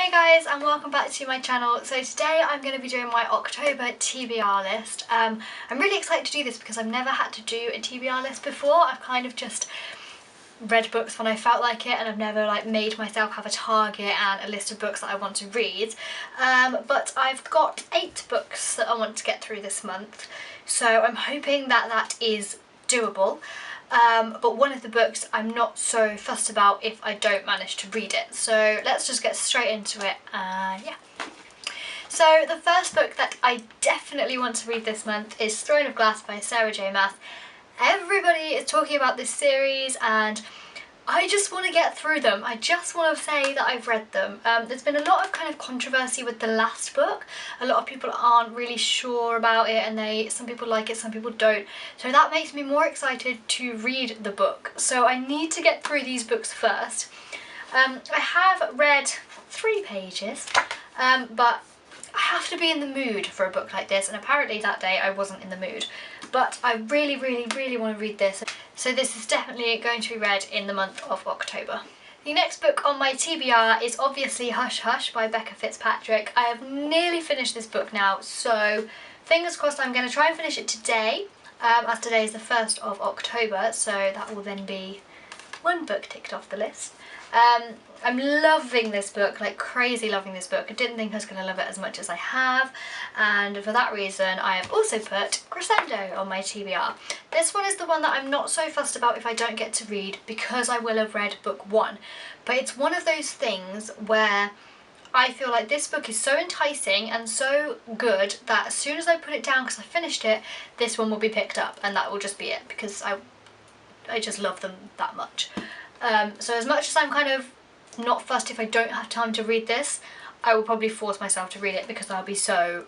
Hey guys, and welcome back to my channel. So today I'm going to be doing my October TBR list. I'm really excited to do this because I've never had to do a TBR list before. I've kind of just read books when I felt like it, and I've never made myself have a target and a list of books that I want to read. But I've got 8 books that I want to get through this month, so I'm hoping that that is doable. But one of the books I'm not so fussed about if I don't manage to read it. So let's just get straight into it. Yeah. So the first book that I definitely want to read this month is Throne of Glass by Sarah J Maas. Everybody is talking about this series and I just want to get through them. I just want to say that I've read them. There's been a lot of kind of controversy with the last book. A lot of people aren't really sure about it, and some people like it, some people don't. So that makes me more excited to read the book. So I need to get through these books first. I have read 3 pages, but I have to be in the mood for a book like this, and apparently that day I wasn't in the mood. But I really want to read this. So this is definitely going to be read in the month of October. The next book on my TBR is obviously Hush Hush by Becca Fitzpatrick. I have nearly finished this book now, so fingers crossed I'm going to try and finish it today, as today is the 1st of October, so that will then be one book ticked off the list. I'm loving this book, like crazy loving this book. I didn't think I was going to love it as much as I have, and for that reason I have also put Crescendo on my TBR. This one is the one that I'm not so fussed about if I don't get to read, because I will have read book 1. But it's one of those things where I feel like this book is so enticing and so good that as soon as I put it down because I finished it, this one will be picked up, and that will just be it, because I just love them that much. So as much as I'm kind of not fussed if I don't have time to read this, I will probably force myself to read it because I'll be so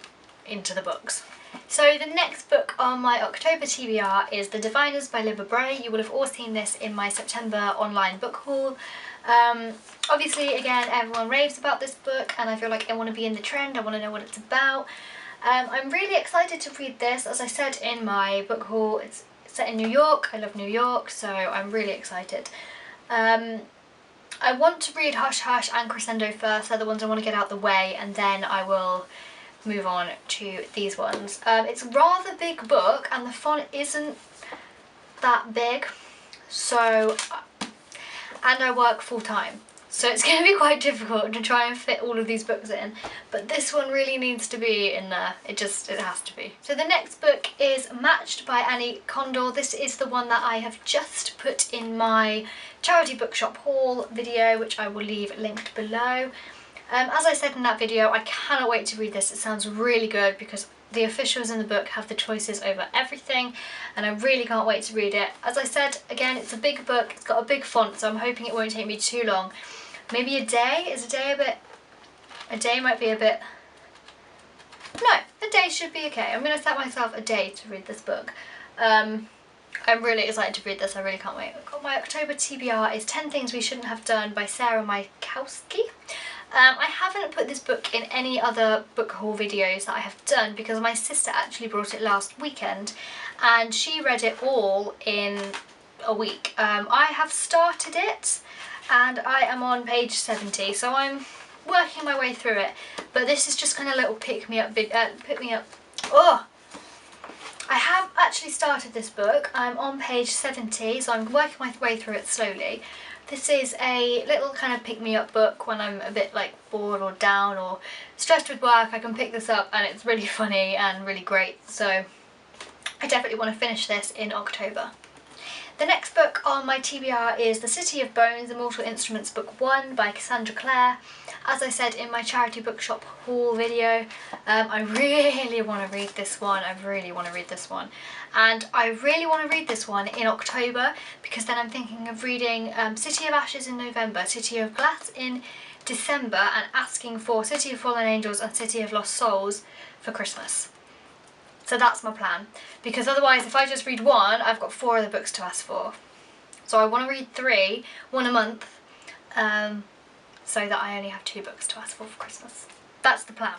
into the books. So the next book on my October TBR is The Diviners by Libba Bray. You will have all seen this in my September online book haul. Obviously, again, everyone raves about this book, and I feel like I want to be in the trend. I want to know what it's about. I'm really excited to read this. As I said in my book haul, it's set in New York. I love New York, so I'm really excited. I want to read Hush Hush and Crescendo first. They're the ones I want to get out the way, and then I will move on to these ones. It's a rather big book and the font isn't that big, so, and I work full time, so it's going to be quite difficult to try and fit all of these books in, but this one really needs to be in there. It has to be. So the next book is Matched by Annie Condell. This is the one that I have just put in my charity bookshop haul video, which I will leave linked below. As I said in that video, I cannot wait to read this. It sounds really good because the officials in the book have the choices over everything, and I really can't wait to read it. As I said, again, it's a big book, it's got a big font, so I'm hoping it won't take me too long. Maybe a day? Is a day a bit... A day might be a bit... No, a day should be okay. I'm going to set myself a day to read this book. I'm really excited to read this, I really can't wait. My October TBR is 10 Things We Shouldn't Have Done by Sarah Majkowski. I haven't put this book in any other book haul videos that I have done because my sister actually brought it last weekend and she read it all in a week. I have started it and I am on page 70, so I'm working my way through it, but this is just kind of a little pick me up. Oh! I have actually started this book. I'm on page 70, so I'm working my way through it slowly. This is a little kind of pick-me-up book when I'm a bit like bored or down or stressed with work. I can pick this up and it's really funny and really great, so I definitely want to finish this in October. The next book on my TBR is The City of Bones, Immortal Instruments Book 1 by Cassandra Clare. As I said in my charity bookshop haul video, I really want to read this one. I really want to read this one. And I really want to read this one in October because then I'm thinking of reading City of Ashes in November, City of Glass in December, and asking for City of Fallen Angels and City of Lost Souls for Christmas. So that's my plan, because otherwise if I just read one, I've got 4 other books to ask for. So I want to read 3, 1 a month, so that I only have 2 books to ask for Christmas. That's the plan.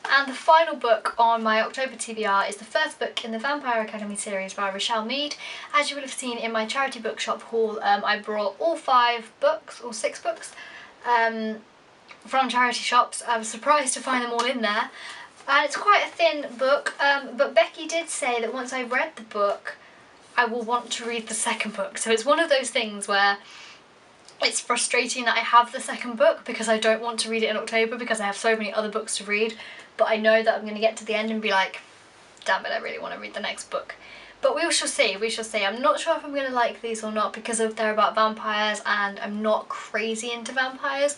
And the final book on my October TBR is the first book in the Vampire Academy series by Rochelle Mead. As you will have seen in my charity bookshop haul, I brought all 5 books, or 6 books, from charity shops. I was surprised to find them all in there. And it's quite a thin book, but Becky did say that once I've read the book, I will want to read the second book. So it's one of those things where it's frustrating that I have the second book because I don't want to read it in October because I have so many other books to read, but I know that I'm going to get to the end and be like, damn it, I really want to read the next book. But we shall see, we shall see. I'm not sure if I'm going to like these or not because they're about vampires and I'm not crazy into vampires,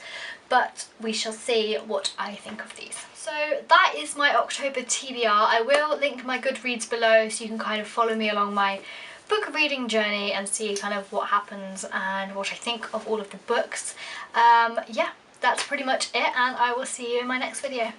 but we shall see what I think of these. So that is my October TBR. I will link my Goodreads below so you can kind of follow me along my book reading journey and see kind of what happens and what I think of all of the books. Yeah, that's pretty much it, and I will see you in my next video.